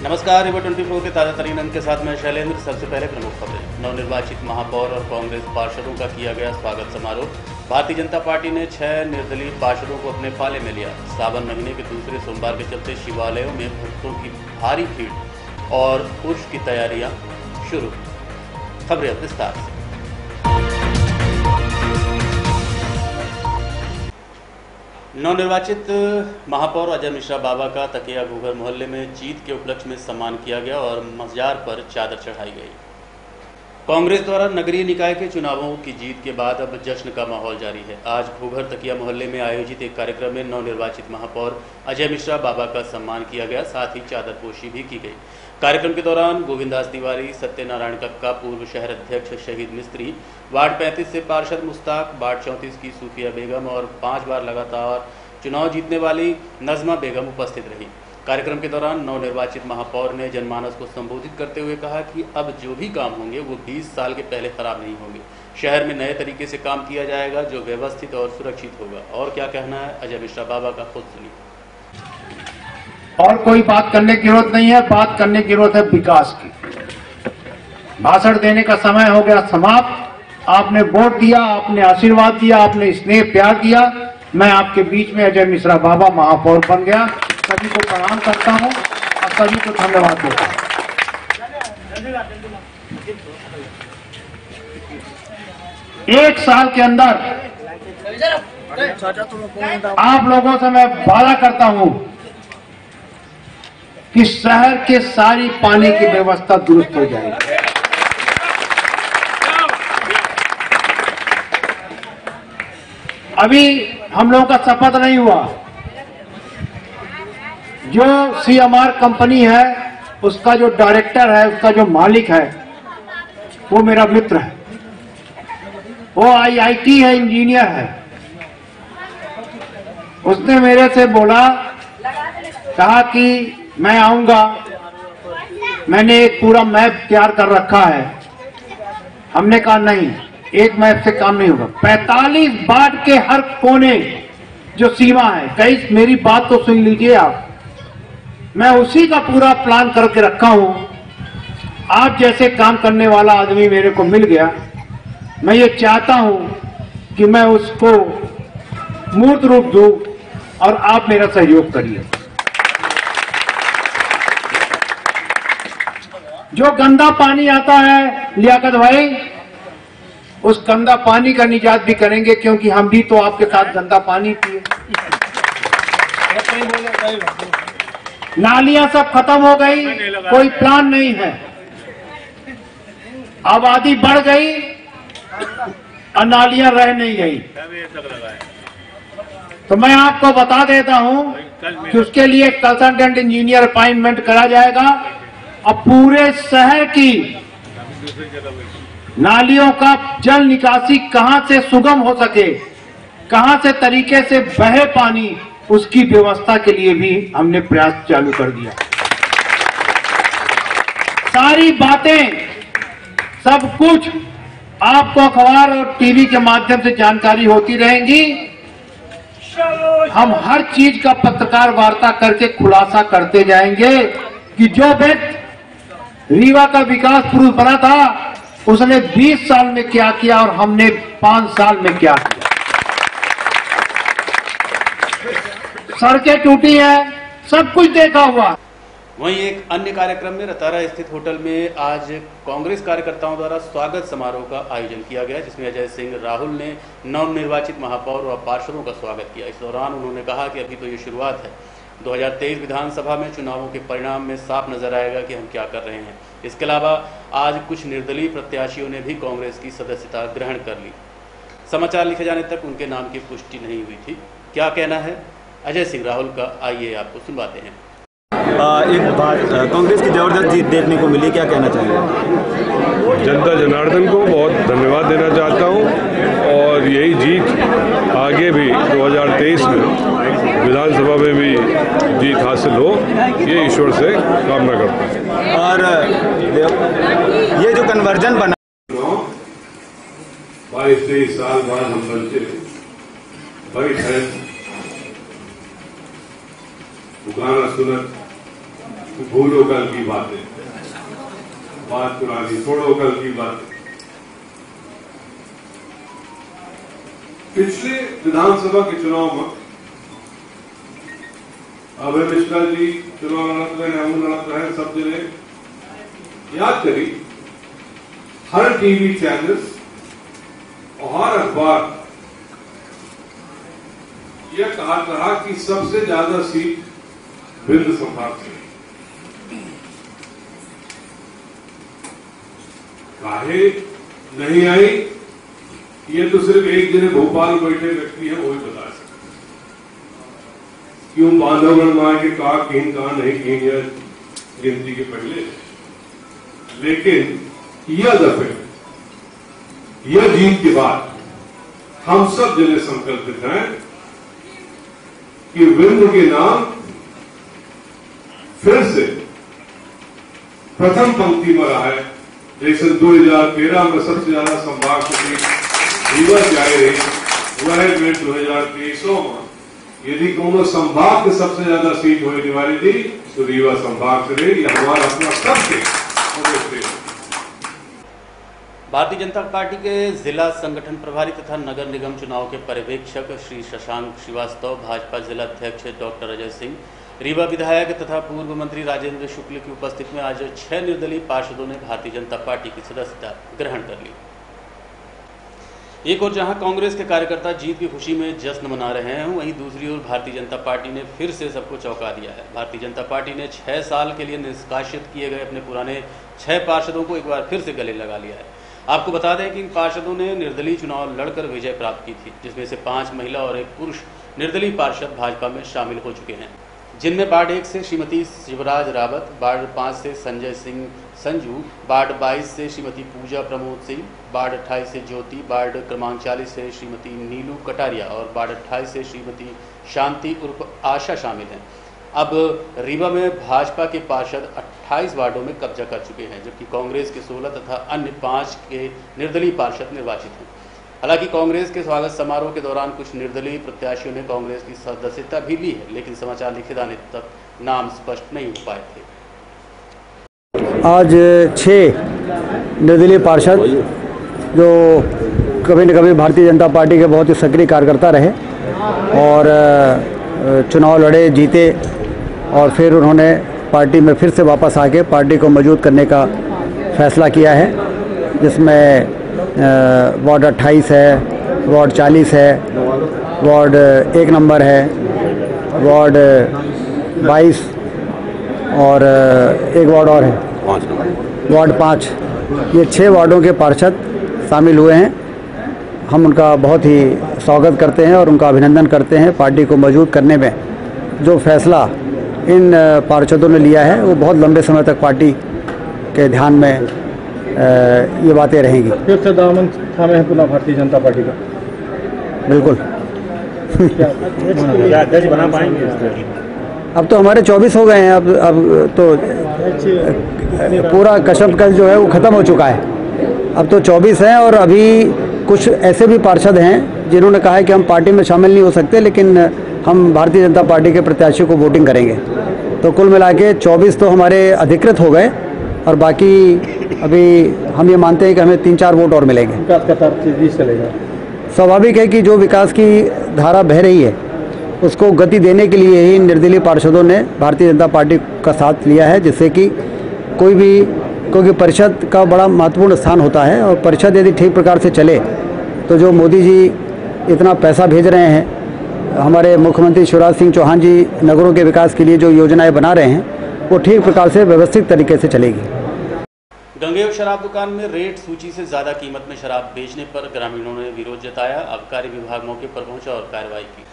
नमस्कार, रिवर 24 के ताज़ा तरीन अंक के साथ मैं शैलेंद्र। सबसे पहले प्रमुख खबरें। नवनिर्वाचित महापौर और कांग्रेस पार्षदों का किया गया स्वागत समारोह। भारतीय जनता पार्टी ने 6 निर्दलीय पार्षदों को अपने पाले में लिया। सावन महीने के दूसरे सोमवार के चलते शिवालयों में भक्तों की भारी भीड़ और उर्स की तैयारियां शुरू। खबरें विस्तार से। नवनिर्वाचित महापौर अजय मिश्रा बाबा का तकिया घूघर मोहल्ले में जीत के उपलक्ष्य में सम्मान किया गया और मजार पर चादर चढ़ाई गई। कांग्रेस द्वारा नगरीय निकाय के चुनावों की जीत के बाद अब जश्न का माहौल जारी है। आज घूघर तकिया मोहल्ले में आयोजित एक कार्यक्रम में नवनिर्वाचित महापौर अजय मिश्रा बाबा का सम्मान किया गया, साथ ही चादरपोशी भी की गई। कार्यक्रम के दौरान गोविंदास तिवारी, सत्यनारायण कक्का, पूर्व शहर अध्यक्ष शहीद मिस्त्री, वार्ड 35 से पार्षद मुश्ताक, वार्ड 34 की सूफिया बेगम और 5 बार लगातार चुनाव जीतने वाली नजमा बेगम उपस्थित रही। कार्यक्रम के दौरान नवनिर्वाचित महापौर ने जनमानस को संबोधित करते हुए कहा कि अब जो भी काम होंगे वो 20 साल के पहले खराब नहीं होंगे। शहर में नए तरीके से काम किया जाएगा जो व्यवस्थित और सुरक्षित होगा। और क्या कहना है अजय मिश्रा बाबा का, खुद सुनिए। और कोई बात करने की जरूरत नहीं है, बात करने की जरूरत है विकास की। भाषण देने का समय हो गया समाप्त। आपने वोट दिया, आपने आशीर्वाद दिया, आपने स्नेह प्यार दिया। मैं आपके बीच में अजय मिश्रा बाबा महापौर बन गया। सभी को प्रणाम करता हूं और सभी को धन्यवाद देता हूं। एक साल के अंदर आप लोगों से मैं वादा करता हूं कि शहर के सारी पानी की व्यवस्था दुरुस्त हो जाएगी। अभी हम लोगों का शपथ नहीं हुआ। जो CMR कंपनी है, उसका जो डायरेक्टर है, उसका जो मालिक है, वो मेरा मित्र है। वो IIT है, इंजीनियर है। उसने मेरे से बोला, कहा कि मैं आऊंगा, मैंने एक पूरा मैप तैयार कर रखा है। हमने कहा नहीं, एक मैप से काम नहीं होगा। 45 वार्ड के हर कोने जो सीमा है, कई मेरी बात तो सुन लीजिए आप, मैं उसी का पूरा प्लान करके रखा हूं। आप जैसे काम करने वाला आदमी मेरे को मिल गया। मैं ये चाहता हूं कि मैं उसको मूर्त रूप दूं और आप मेरा सहयोग करिए। जो गंदा पानी आता है लियाकत भाई, उस गंदा पानी का निजात भी करेंगे, क्योंकि हम भी तो आपके साथ गंदा पानी पिए। नालियां सब खत्म हो गई, कोई प्लान नहीं है। आबादी बढ़ गई और नालियां रह नहीं गई। तो मैं आपको बता देता हूं कि उसके लिए कंसल्टेंट इंजीनियर अपॉइंटमेंट करा जाएगा और पूरे शहर की नालियों का जल निकासी कहां से सुगम हो सके, कहां से तरीके से बहे पानी, उसकी व्यवस्था के लिए भी हमने प्रयास चालू कर दिया। सारी बातें, सब कुछ आपको अखबार और टीवी के माध्यम से जानकारी होती रहेंगी। हम हर चीज का पत्रकार वार्ता करके खुलासा करते जाएंगे कि जो व्यक्ति रीवा का विकास पुरुष बना था, उसने 20 साल में क्या किया और हमने 5 साल में क्या किया। सड़कें टूटी हैं, सब कुछ देखा हुआ। वहीं एक अन्य कार्यक्रम में रतारा स्थित होटल में आज कांग्रेस कार्यकर्ताओं द्वारा स्वागत समारोह का आयोजन किया गया, जिसमें अजय सिंह राहुल ने नवनिर्वाचित महापौर और पार्षदों का स्वागत किया। इस दौरान उन्होंने कहा कि अभी तो ये शुरुआत है। 2023 विधानसभा में चुनावों के परिणाम में साफ नजर आएगा कि हम क्या कर रहे हैं। इसके अलावा आज कुछ निर्दलीय प्रत्याशियों ने भी कांग्रेस की सदस्यता ग्रहण कर ली। समाचार लिखे जाने तक उनके नाम की पुष्टि नहीं हुई थी। क्या कहना है अजय सिंह राहुल का, आइए आपको सुनवाते हैं। एक बात, कांग्रेस की जबरदस्त जीत देखने को मिली, क्या कहना चाहिए? जनता जनार्दन को बहुत धन्यवाद देना चाहता हूं और यही जीत आगे भी 2023 में विधानसभा में भी जीत हासिल हो, ये ईश्वर से कामना करता हूं। और ये जो कन्वर्जन बना 22-23 साल बाद हम बनते बड़ी खैर पुकारा सुनत भूलो कल की बातें, बात पुरानी छोड़ो कल की बातें। पिछले विधानसभा के चुनाव में अभय मिश्रा जी चुनाव लड़त रहे, हम लड़त रहे, सब जने याद करी हर टीवी चैनल्स और हर अखबार यह कहा रहा कि सबसे ज्यादा सीट विंध्य संभाग से। काहे नहीं आई ये तो सिर्फ एक जने भोपाल बैठे व्यक्ति है वही बता सकते। क्यों बांधवगढ़ मां के कहा कहीं नहीं कहीं गिनती के पहले, लेकिन यह दफे यह जीत के बाद हम सब जने संकल्पित हैं कि विंध्य के नाम फिर से प्रथम पंक्ति में रहा है। जैसे 2013 में सबसे ज्यादा संभाग रीवा जाए रही वह 2023 में यदि कोनो संभाग के सबसे ज्यादा सीट होने वाली थी तो रीवा संभाग से रही। हमारा अपना सबके भारतीय जनता पार्टी के जिला संगठन प्रभारी तथा नगर निगम चुनाव के पर्यवेक्षक श्री शशांक श्रीवास्तव, भाजपा जिला अध्यक्ष डॉक्टर अजय सिंह, रीवा विधायक तथा पूर्व मंत्री राजेंद्र शुक्ल की उपस्थिति में आज 6 निर्दलीय पार्षदों ने भारतीय जनता पार्टी की सदस्यता ग्रहण कर ली। एक ओर जहां कांग्रेस के कार्यकर्ता जीत की खुशी में जश्न मना रहे हैं, वहीं दूसरी ओर भारतीय जनता पार्टी ने फिर से सबको चौंका दिया है। भारतीय जनता पार्टी ने 6 साल के लिए निष्कासित किए गए अपने पुराने 6 पार्षदों को एक बार फिर से गले लगा लिया है। आपको बता दें कि इन पार्षदों ने निर्दलीय चुनाव लड़कर विजय प्राप्त की थी, जिसमें से 5 महिला और 1 पुरुष निर्दलीय पार्षद भाजपा में शामिल हो चुके हैं, जिनमें वार्ड 1 से श्रीमती शिवराज रावत, वार्ड 5 से संजय सिंह संजू, वार्ड 22 से श्रीमती पूजा प्रमोद सिंह, वार्ड 28 से ज्योति, वार्ड क्रमांक 40 से श्रीमती नीलू कटारिया और वार्ड 28 से श्रीमती शांति उर्फ आशा शामिल हैं। अब रीवा में भाजपा के पार्षद 28 वार्डों में कब्जा कर चुके हैं, जबकि कांग्रेस के 16 तथा अन्य 5 के निर्दलीय पार्षद निर्वाचित हैं। हालांकि कांग्रेस के स्वागत समारोह के दौरान कुछ निर्दलीय प्रत्याशियों ने कांग्रेस की सदस्यता भी ली है, लेकिन समाचार लिखे जाने तक नाम स्पष्ट नहीं हो पाए थे। आज 6 निर्दलीय पार्षद जो कभी न कभी भारतीय जनता पार्टी के बहुत ही सक्रिय कार्यकर्ता रहे और चुनाव लड़े, जीते और फिर उन्होंने पार्टी में फिर से वापस आके पार्टी को मजबूत करने का फैसला किया है, जिसमें वार्ड 28 है, वार्ड 40 है, वार्ड 1 नंबर है, वार्ड 22 और एक वार्ड और है, वार्ड 5। ये 6 वार्डों के पार्षद शामिल हुए हैं। हम उनका बहुत ही स्वागत करते हैं और उनका अभिनंदन करते हैं। पार्टी को मजबूत करने में जो फैसला इन पार्षदों ने लिया है वो बहुत लंबे समय तक पार्टी के ध्यान में ये बातें रहेंगी। फिर से दामन थामे हैं पुनः भारतीय जनता पार्टी का। बिल्कुल। क्या अध्यक्ष बना पाएंगे? अब तो हमारे 24 हो गए हैं। अब तो पूरा कशमकश जो है वो ख़त्म हो चुका है। अब तो 24 हैं और अभी कुछ ऐसे भी पार्षद हैं जिन्होंने कहा है कि हम पार्टी में शामिल नहीं हो सकते, लेकिन हम भारतीय जनता पार्टी के प्रत्याशी को वोटिंग करेंगे। तो कुल मिला के 24 तो हमारे अधिकृत हो गए और बाकी अभी हम ये मानते हैं कि हमें 3-4 वोट और मिलेंगे। विकास का तेजी चलेगा। स्वाभाविक है कि जो विकास की धारा बह रही है उसको गति देने के लिए ही निर्दलीय पार्षदों ने भारतीय जनता पार्टी का साथ लिया है, जिससे कि कोई भी, क्योंकि परिषद का बड़ा महत्वपूर्ण स्थान होता है और परिषद यदि ठीक प्रकार से चले तो जो मोदी जी इतना पैसा भेज रहे हैं, हमारे मुख्यमंत्री शिवराज सिंह चौहान जी नगरों के विकास के लिए जो योजनाएं बना रहे हैं वो ठीक प्रकार से व्यवस्थित तरीके से चलेगी। गंगेव शराब दुकान में रेट सूची से ज्यादा कीमत में शराब बेचने पर ग्रामीणों ने विरोध जताया। आबकारी विभाग मौके पर पहुंचा और कार्रवाई की।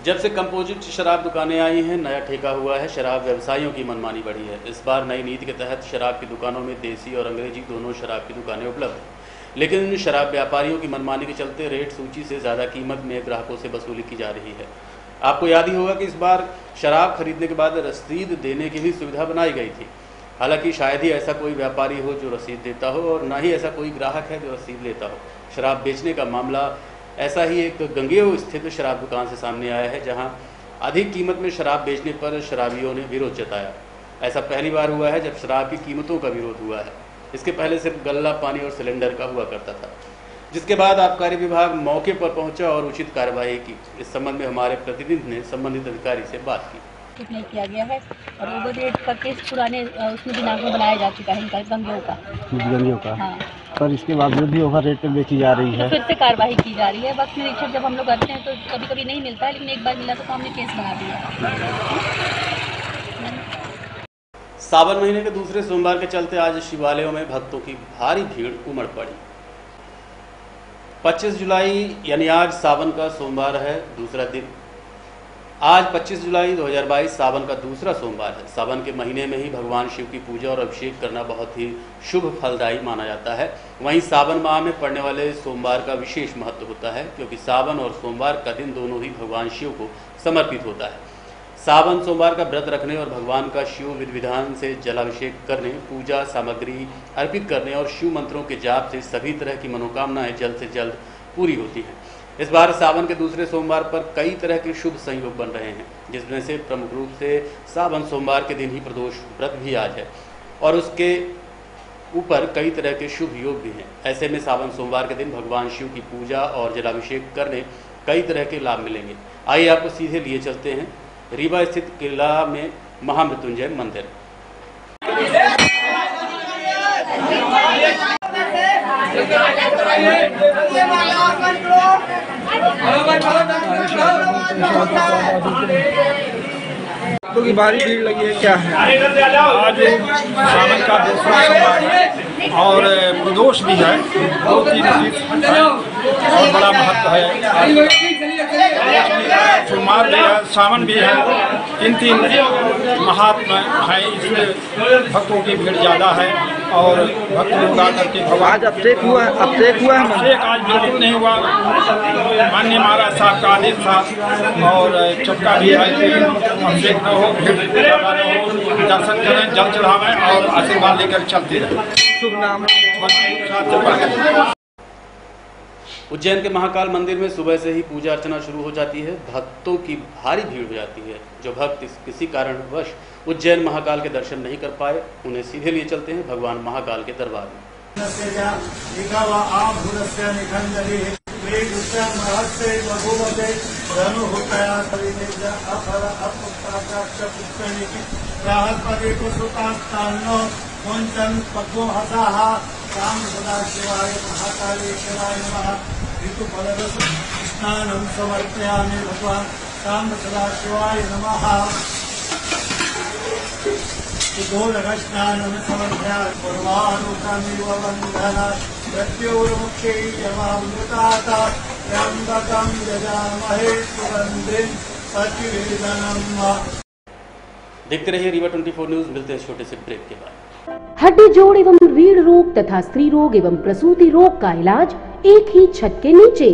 जब से कंपोजिट शराब दुकानें आई हैं, नया ठेका हुआ है, शराब व्यवसायियों की मनमानी बढ़ी है। इस बार नई नीति के तहत शराब की दुकानों में देसी और अंग्रेजी दोनों शराब की दुकानें उपलब्ध हैं, लेकिन शराब व्यापारियों की मनमानी के चलते रेट सूची से ज़्यादा कीमत में ग्राहकों से वसूली की जा रही है। आपको याद ही होगा कि इस बार शराब खरीदने के बाद रसीद देने की भी सुविधा बनाई गई थी। हालांकि शायद ही ऐसा कोई व्यापारी हो जो रसीद देता हो और ना ही ऐसा कोई ग्राहक है जो रसीद लेता हो। शराब बेचने का मामला ऐसा ही एक गंगेव स्थित शराब दुकान से सामने आया है, जहां अधिक कीमत में शराब बेचने पर शराबियों ने विरोध जताया। ऐसा पहली बार हुआ है जब शराब की कीमतों का विरोध हुआ है। इसके पहले सिर्फ गल्ला, पानी और सिलेंडर का हुआ करता था, जिसके बाद आबकारी विभाग मौके पर पहुंचा और उचित कार्यवाही की। इस संबंध में हमारे प्रतिनिधि ने संबंधित अधिकारी से बात की। कुछ नहीं किया गया है और ओवर रेट का केस पुराने उसमें दिनांक में बनाया जा चुका है, इनका गंगेयों का। हाँ, पर इसके बावजूद भी ओवर रेट पे बेची जा रही है। तो फिर से कार्रवाई की जा रही है। वक्त निरीक्षण जब हम लोग करते हैं तो कभी कभी नहीं मिलता है, लेकिन एक बार मिला तो हमने केस बना दिया। सावन महीने के दूसरे सोमवार के चलते आज शिवालयों में भक्तों की भारी भीड़ उमड़ पड़ी। 25 जुलाई यानी आज सावन का सोमवार है, दूसरा दिन। आज 25 जुलाई 2022 सावन का दूसरा सोमवार है। सावन के महीने में ही भगवान शिव की पूजा और अभिषेक करना बहुत ही शुभ फलदायी माना जाता है। वहीं सावन माह में पड़ने वाले सोमवार का विशेष महत्व होता है, क्योंकि सावन और सोमवार का दिन दोनों ही भगवान शिव को समर्पित होता है। सावन सोमवार का व्रत रखने और भगवान का शिव विधि विधान से जलाभिषेक करने, पूजा सामग्री अर्पित करने और शिव मंत्रों के जाप से सभी तरह की मनोकामनाएं जल्द से जल्द पूरी होती हैं। इस बार सावन के दूसरे सोमवार पर कई तरह के शुभ संयोग बन रहे हैं, जिसमें से प्रमुख रूप से सावन सोमवार के दिन ही प्रदोष व्रत भी आज है और उसके ऊपर कई तरह के शुभ योग भी हैं। ऐसे में सावन सोमवार के दिन भगवान शिव की पूजा और जलाभिषेक करने कई तरह के लाभ मिलेंगे। आइए आपको सीधे लिए चलते हैं रीवा स्थित किला में महामृत्युंजय मंदिर। क्योंकि भारी भीड़ लगी है, क्या है आज सावन का दूसरा सोमवार है और प्रदोष भी है, बहुत ही और बड़ा महत्व है। सोमवार भी है, सावन भी है, तीन महात्मा है। इसमें भक्तों की भीड़ ज़्यादा है और भक्त लोग आकर के भगवान आज अपटेक हुआ है। अपटेक आज बिल्कुल नहीं हुआ। माननीय महाराज साहब का आदेश था और चक्का भी है कि अपटेक न हो, भीड़ ज़्यादा न हो, दर्शन करें, जल चढ़ावें और आशीर्वाद लेकर चलते रहें। शुभ नाम। उज्जैन के महाकाल मंदिर में सुबह से ही पूजा अर्चना शुरू हो जाती है। भक्तों की भारी भीड़ हो जाती है। जो भक्त किसी कारणवश उज्जैन महाकाल के दर्शन नहीं कर पाए, उन्हें सीधे लिए चलते हैं भगवान महाकाल के दरबार में। स्नानं समर्पयामि भगवान राम सदाशिवाय नमः। स्नानं समर्पयामि पूर्वानुकमिव वन्दनात् मृत्योर्मुक्त्यै यमामृतात् त्र्यम्बकं यजामहे सुगन्धिं प्रतिवेदनम्। देखते रहिए रीवा 24 न्यूज। मिलते हैं छोटे से ब्रेक के बाद। हड्डी जोड़ एवं रीढ़ रोग तथा स्त्री रोग एवं प्रसूति रोग का इलाज एक ही छत के नीचे।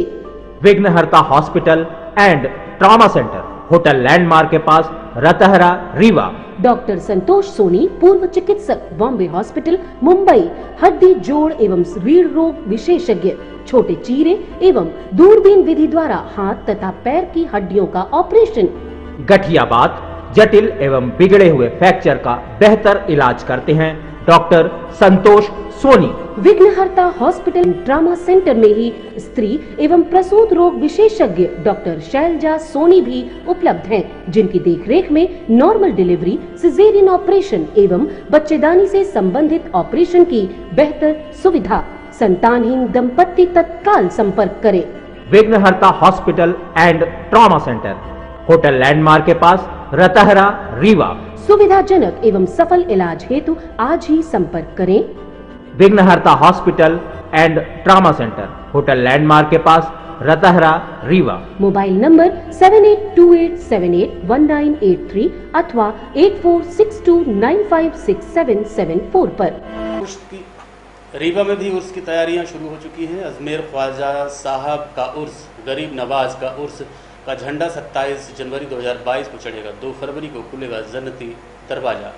विघ्नहर्ता hospital and trauma centre, hotel landmark के पास, रतहरा, रीवा। डॉक्टर संतोष सोनी, पूर्व चिकित्सक, बॉम्बे हॉस्पिटल, मुंबई। हड्डी जोड़ एवं रीढ़ रोग विशेषज्ञ, छोटे चीरे एवं दूरबीन विधि द्वारा हाथ तथा पैर की हड्डियों का ऑपरेशन। गठियाबात, जटिल एवं बिगड़े हुए फ्रैक्चर का बेहतर इलाज करते हैं डॉक्टर संतोष सोनी। विघ्नहर्ता हॉस्पिटल ट्रामा सेंटर में ही स्त्री एवं प्रसूत रोग विशेषज्ञ डॉक्टर शैलजा सोनी भी उपलब्ध हैं, जिनकी देखरेख में नॉर्मल डिलीवरी, सिजेरियन ऑपरेशन एवं बच्चेदानी से संबंधित ऑपरेशन की बेहतर सुविधा। संतानहीन दंपत्ति तत्काल संपर्क करें। विघ्नहर्ता hospital and trauma centre, hotel landmark के पास, रतहरा, रीवा। सुविधाजनक एवं सफल इलाज हेतु आज ही संपर्क करें। विघ्नहर्ता hospital and trauma centre, hotel landmark के पास, रतहरा, रीवा। मोबाइल नंबर 7828781983 अथवा 8462956774 पर। रीवा में भी उर्स की तैयारियां शुरू हो चुकी हैं। अजमेर ख्वाजा साहब का उर्स, गरीब नवाज का उर्स का झंडा 27 जनवरी 2022 को चढ़ेगा। 2 फरवरी को खुलेगा जन्नती दरवाजा।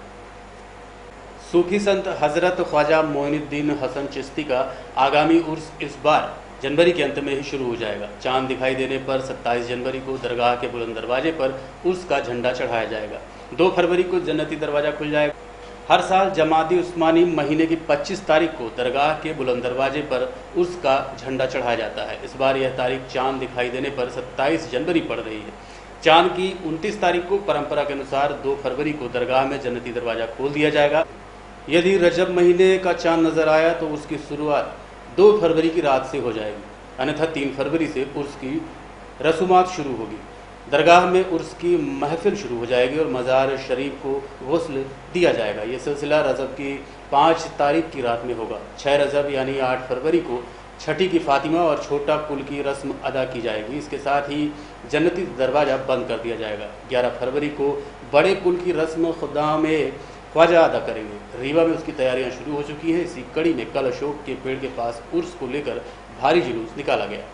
सूफी संत हजरत ख्वाजा मोइनुद्दीन हसन चिश्ती का आगामी उर्स इस बार जनवरी के अंत में ही शुरू हो जाएगा। चांद दिखाई देने पर 27 जनवरी को दरगाह के बुलंद दरवाजे पर उर्स का झंडा चढ़ाया जाएगा। 2 फरवरी को जन्नती दरवाजा खुल जाएगा। हर साल जमाती उस्मानी महीने की 25 तारीख को दरगाह के बुलंद दरवाजे पर उर्स का झंडा चढ़ाया जाता है। इस बार यह तारीख चांद दिखाई देने पर 27 जनवरी पड़ रही है। चांद की 29 तारीख को परंपरा के अनुसार 2 फरवरी को दरगाह में जन्नती दरवाजा खोल दिया जाएगा। यदि रजब महीने का चांद नजर आया तो उसकी शुरुआत 2 फरवरी की रात से हो जाएगी, अन्यथा 3 फरवरी से उर्स की रसूमात शुरू होगी। दरगाह में उर्स की महफिल शुरू हो जाएगी और मज़ार शरीफ को गुस्ल दिया जाएगा। ये सिलसिला रजब की 5 तारीख की रात में होगा। 6 रजब यानी 8 फरवरी को छठी की फातिमा और छोटा कुल की रस्म अदा की जाएगी। इसके साथ ही जन्नती दरवाजा बंद कर दिया जाएगा। 11 फरवरी को बड़े कुल की रस्म खुदा में ख्वाजा अदा करेंगे। रीवा में उसकी तैयारियां शुरू हो चुकी हैं। इसी कड़ी में कल अशोक के पेड़ के पास उर्स को लेकर भारी जुलूस निकाला गया।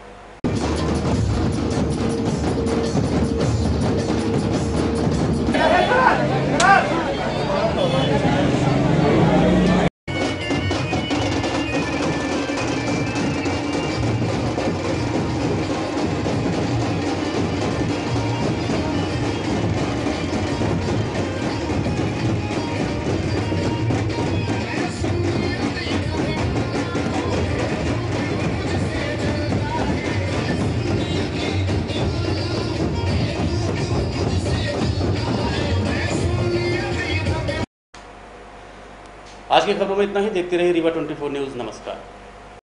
आज की खबरों में इतना ही। देखते रहिए रीवा 24 न्यूज़। नमस्कार।